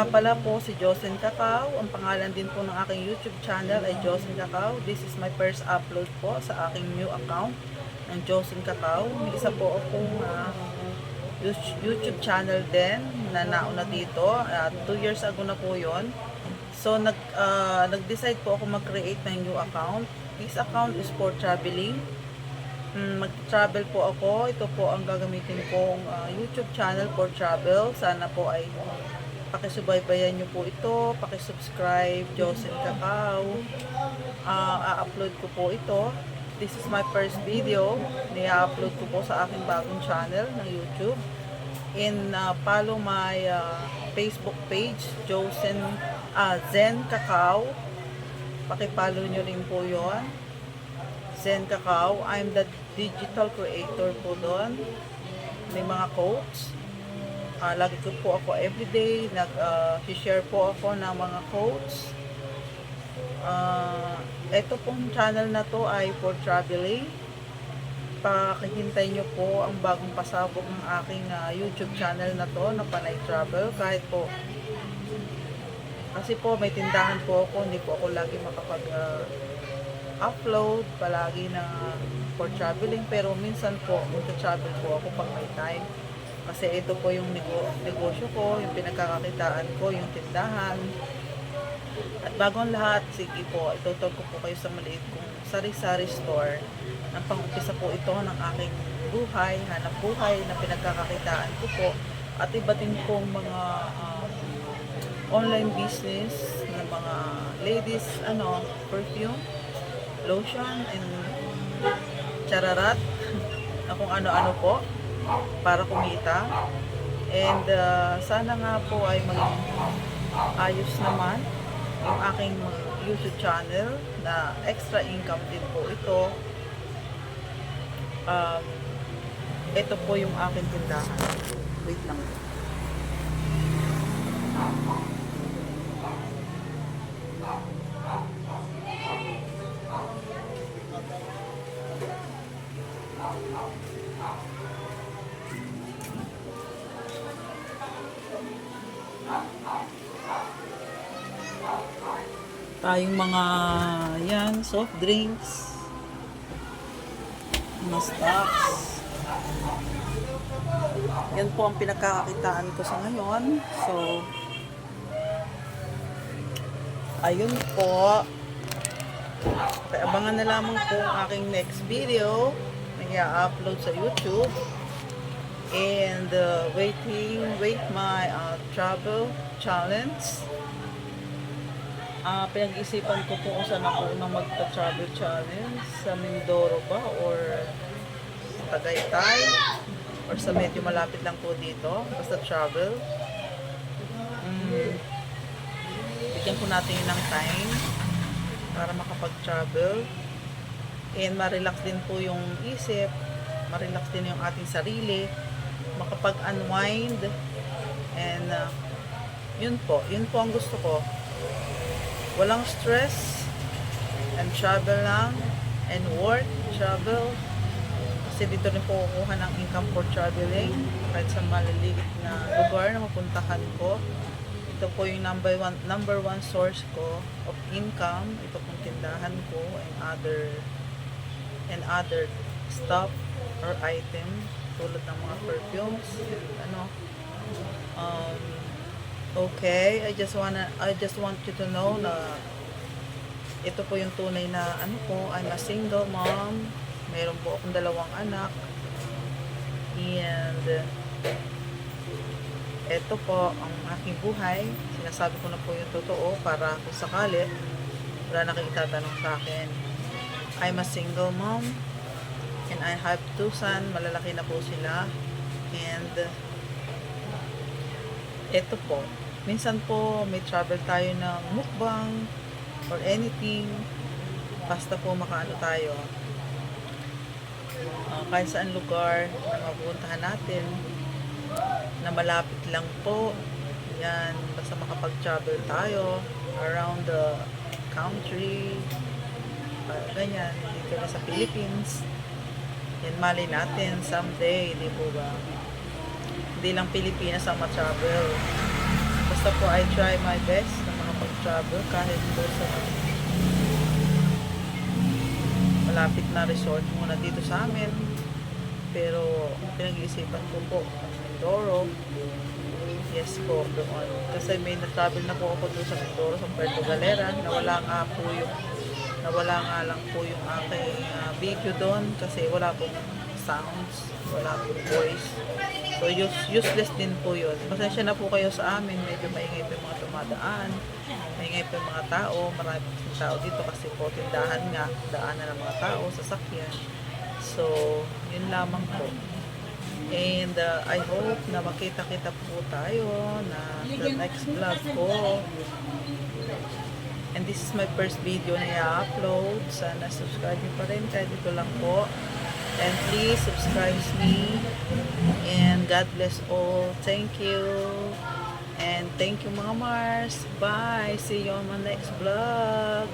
pala po si Jocelyn Cacao. Ang pangalan din po ng aking YouTube channel ay Jocelyn Cacao. This is my first upload po sa aking new account ng Jocelyn Cacao. May isa po akong YouTube channel din na nauna dito. 2 years ago na po yon. So nag-decide po ako mag-create ng new account. This account is for traveling. Mag-travel po ako. Ito po ang gagamitin kong YouTube channel for travel. Sana po ay pakisubaybayan nyo po ito, pakisubscribe, Jocelyn Cacao. A-upload ko po ito. This is my first video. Ni-upload ko po sa aking bagong channel ng YouTube. And follow my Facebook page, Zen Cacao. Pakipollow nyo rin po yon. Zen Cacao. I'm the digital creator po doon. May mga quotes. Lagi ko po ako everyday nag-share po ako ng mga quotes. Ito pong channel na to ay for traveling. Pakihintay nyo po ang bagong pasabog ng aking YouTube channel na to na Panay Travel. Kahit po kasi po may tindahan po ako, hindi po ako lagi makapag upload palagi na for traveling, pero minsan po magta-travel po ako pag may time. Kasi ito po yung negosyo ko, yung pinagkakakitaan ko, yung tindahan. At bago ang lahat, sige po, itutol ko po kayo sa maliit kong sari-sari store. Nang pang-umpisa po ito ng aking buhay, hanap buhay na pinagkakakitaan ko po. At iba din pong mga online business ng mga ladies, perfume, lotion, and chararat, na kung ano-ano po para kumita. And sana nga po ay maging ayos naman yung aking YouTube channel na extra income din po ito. Ito po yung aking tindahan. Wait lang. Tayong mga soft drinks, mga stocks. Yan po ang pinagkakakitaan ko sa ngayon. So ayun po, abangan na lamang po ang aking next video na i-upload sa YouTube. And wait my travel challenge. Pinag-isipan ko po kung saan ako unang magta-travel challenge, sa Mindoro ba or Tagaytay or sa medyo malapit lang po dito, basta travel. Bigyan po natin yun ng time para makapag-travel and ma-relax din po yung isip, ma-relax din yung ating sarili, makapag-unwind, and yun po ang gusto ko. Walang stress, and travel lang, and work, travel. Kasi dito rin po kukuha ng income for traveling, kahit sa maliliit na lugar na mapuntahan ko. Ito po yung number one source ko of income. Ito pong tindahan ko and other stuff or item tulad ng mga perfumes and okay, I just want you to know na ito po yung tunay na I'm a single mom. Meron po akong 2 anak. And ito po ang aking buhay. Sinasabi ko na po yung totoo para kung sakali wala na kayong itatanong sa akin. I'm a single mom and I have 2 sons. Malalaki na po sila. And ito po, minsan po may travel tayo ng mukbang or anything, basta po makaano tayo kahit saan lugar na mapupuntahan natin na malapit lang po yan, basta makapag-travel tayo around the country, ganyan, dito na sa Philippines. Yan, mali natin someday, di po ba? Hindi lang Pilipinas ang ma-travel. Basta po I try my best na makapag-travel kahit po sa malapit na resort muna dito sa amin. Pero pinag-iisipan ko po Mindoro. Yes po, doon. Kasi may na-travel na po ako doon sa Mindoro, sa Puerto Galera. Nawala nga lang po yung aking video doon kasi wala pong sounds, wala pong voice. So useless din po yun. Pasensya na po kayo sa amin, medyo maingay po yung mga tumadaan, maingay po yung mga tao, marami po yung tao dito kasi po tindahan nga, daanan ng mga tao, sasakyan. So, yun lamang po. And I hope na makita-kita po tayo na the next vlog ko. And this is my first video na i-upload. Sana subscribe nyo pa rin kahit ito lang po. And please subscribe me. And God bless all. Thank you. And thank you mga Mars. Bye. See you on my next vlog.